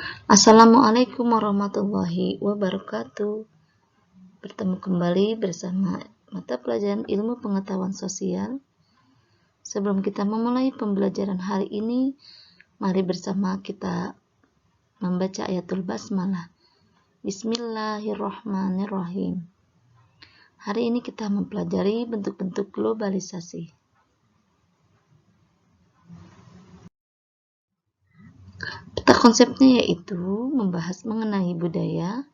Assalamualaikum warahmatullahi wabarakatuh. Bertemu kembali bersama mata pelajaran ilmu pengetahuan sosial. Sebelum kita memulai pembelajaran hari ini, mari bersama kita membaca ayatul basmalah. Bismillahirrahmanirrahim. Hari ini kita mempelajari bentuk-bentuk globalisasi. Peta konsepnya yaitu membahas mengenai budaya,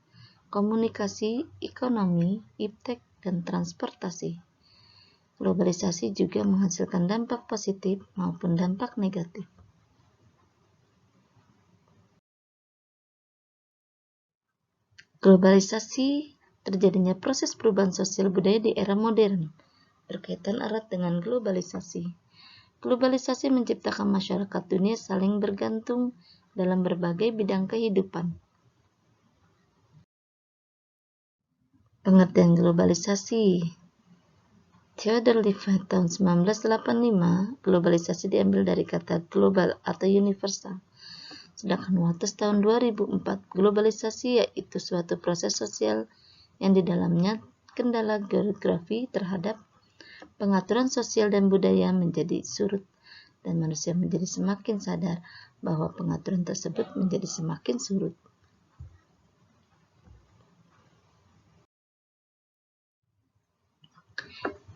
komunikasi, ekonomi, iptek, dan transportasi. Globalisasi juga menghasilkan dampak positif maupun dampak negatif. Globalisasi terjadinya proses perubahan sosial budaya di era modern, berkaitan erat dengan globalisasi. Globalisasi menciptakan masyarakat dunia saling bergantung dalam berbagai bidang kehidupan. Pengertian globalisasi. Theodore Levi tahun 1985, globalisasi diambil dari kata global atau universal. Sedangkan Waters tahun 2004, globalisasi yaitu suatu proses sosial yang di dalamnya kendala geografi terhadap pengaturan sosial dan budaya menjadi surut dan manusia menjadi semakin sadar bahwa pengaturan tersebut menjadi semakin surut.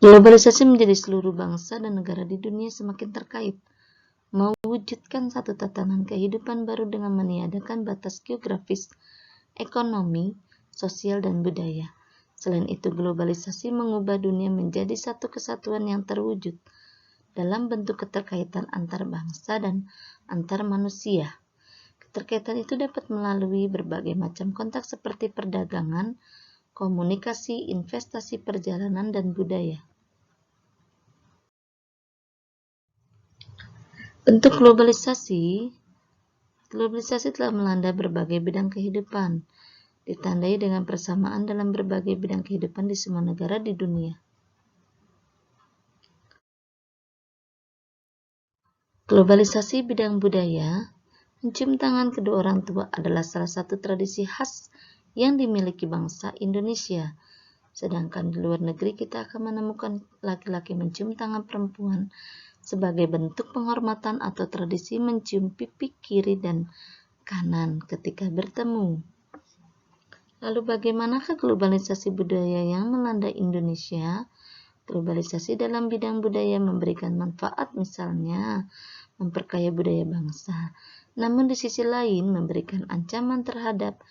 Globalisasi menjadi seluruh bangsa dan negara di dunia semakin terkait, mewujudkan satu tatanan kehidupan baru dengan meniadakan batas geografis, ekonomi, sosial, dan budaya. Selain itu, globalisasi mengubah dunia menjadi satu kesatuan yang terwujud dalam bentuk keterkaitan antar bangsa dan antar manusia. Keterkaitan itu dapat melalui berbagai macam kontak seperti perdagangan, komunikasi, investasi, perjalanan, dan budaya. Bentuk globalisasi telah melanda berbagai bidang kehidupan, ditandai dengan persamaan dalam berbagai bidang kehidupan di semua negara di dunia. Globalisasi bidang budaya, mencium tangan kedua orang tua adalah salah satu tradisi khas yang dimiliki bangsa Indonesia. Sedangkan di luar negeri kita akan menemukan laki-laki mencium tangan perempuan sebagai bentuk penghormatan atau tradisi mencium pipi kiri dan kanan ketika bertemu. Lalu bagaimanakah globalisasi budaya yang melanda Indonesia? Globalisasi dalam bidang budaya memberikan manfaat, misalnya memperkaya budaya bangsa, namun di sisi lain memberikan ancaman terhadap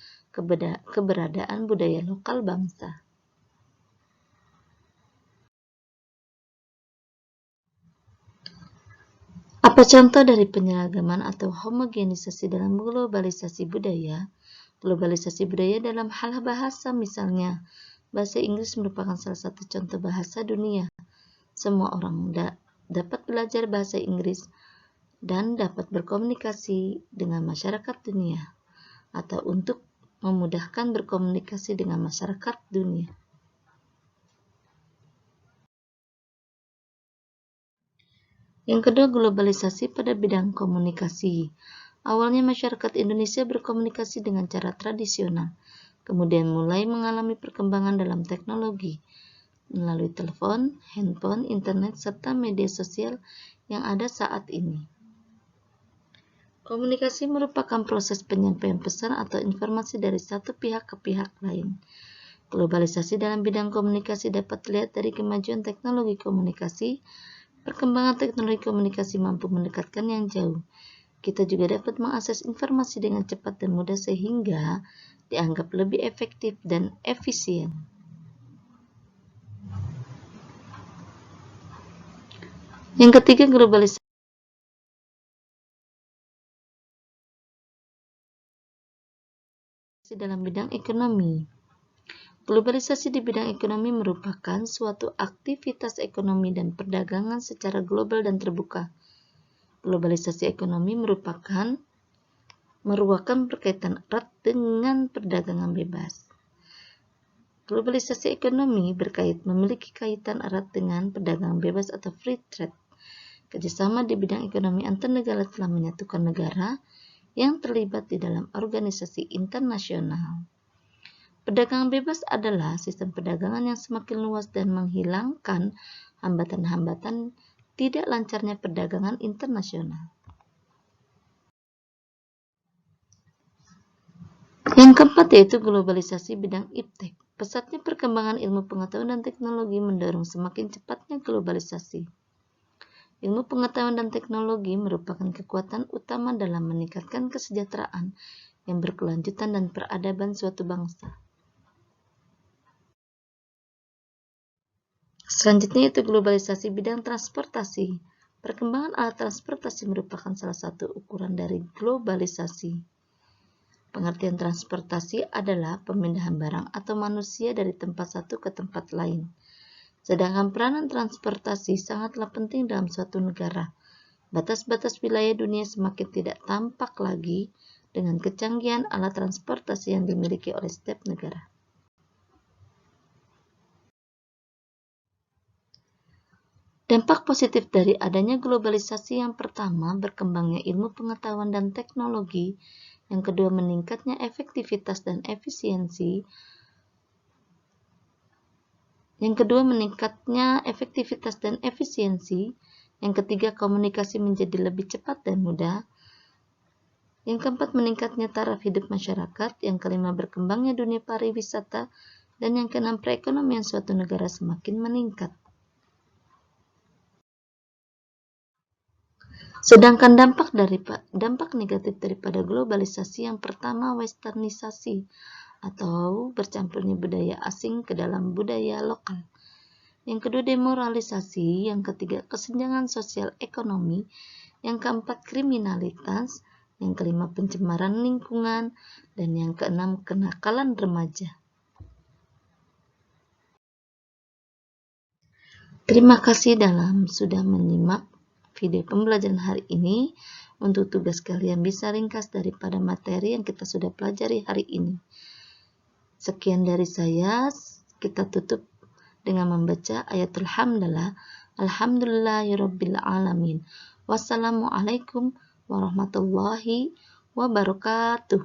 keberadaan budaya lokal bangsa. Apa contoh dari penyeragaman atau homogenisasi dalam globalisasi budaya? Globalisasi budaya dalam hal bahasa, misalnya bahasa Inggris merupakan salah satu contoh bahasa dunia. Semua orang dapat belajar bahasa Inggris dan dapat berkomunikasi dengan masyarakat dunia, atau untuk memudahkan berkomunikasi dengan masyarakat dunia. Yang kedua, globalisasi pada bidang komunikasi. Awalnya masyarakat Indonesia berkomunikasi dengan cara tradisional, kemudian mulai mengalami perkembangan dalam teknologi melalui telepon, handphone, internet, serta media sosial yang ada saat ini. Komunikasi merupakan proses penyampaian pesan atau informasi dari satu pihak ke pihak lain. Globalisasi dalam bidang komunikasi dapat dilihat dari kemajuan teknologi komunikasi. Perkembangan teknologi komunikasi mampu mendekatkan yang jauh. Kita juga dapat mengakses informasi dengan cepat dan mudah sehingga dianggap lebih efektif dan efisien. Yang ketiga, globalisasi dalam bidang ekonomi. Globalisasi di bidang ekonomi merupakan suatu aktivitas ekonomi dan perdagangan secara global dan terbuka. Globalisasi ekonomi merupakan berkaitan erat dengan perdagangan bebas. Globalisasi ekonomi memiliki kaitan erat dengan perdagangan bebas atau free trade. Kerjasama di bidang ekonomi antar negara telah menyatukan negara yang terlibat di dalam organisasi internasional. Perdagangan bebas adalah sistem perdagangan yang semakin luas dan menghilangkan hambatan-hambatan tidak lancarnya perdagangan internasional. Yang keempat yaitu globalisasi bidang iptek. Pesatnya perkembangan ilmu pengetahuan dan teknologi mendorong semakin cepatnya globalisasi. Ilmu pengetahuan dan teknologi merupakan kekuatan utama dalam meningkatkan kesejahteraan yang berkelanjutan dan peradaban suatu bangsa. Selanjutnya yaitu globalisasi bidang transportasi. Perkembangan alat transportasi merupakan salah satu ukuran dari globalisasi. Pengertian transportasi adalah pemindahan barang atau manusia dari tempat satu ke tempat lain. Sedangkan peranan transportasi sangatlah penting dalam suatu negara. Batas-batas wilayah dunia semakin tidak tampak lagi dengan kecanggihan alat transportasi yang dimiliki oleh setiap negara. Dampak positif dari adanya globalisasi yang pertama, berkembangnya ilmu pengetahuan dan teknologi. Yang kedua, meningkatnya efektivitas dan efisiensi. Yang ketiga, komunikasi menjadi lebih cepat dan mudah. Yang keempat, meningkatnya taraf hidup masyarakat. Yang kelima, berkembangnya dunia pariwisata. Dan yang keenam, perekonomian suatu negara semakin meningkat. Sedangkan dampak negatif daripada globalisasi yang pertama, westernisasi atau bercampurnya budaya asing ke dalam budaya lokal. Yang kedua, demoralisasi. Yang ketiga, kesenjangan sosial ekonomi. Yang keempat, kriminalitas. Yang kelima, pencemaran lingkungan. Dan yang keenam, kenakalan remaja. Terima kasih sudah menyimak video pembelajaran hari ini. Untuk tugas kalian bisa ringkas daripada materi yang kita sudah pelajari hari ini. Sekian dari saya, kita tutup dengan membaca ayatul hamdalah. Alhamdulillahirabbil alamin. Wassalamualaikum warahmatullahi wabarakatuh.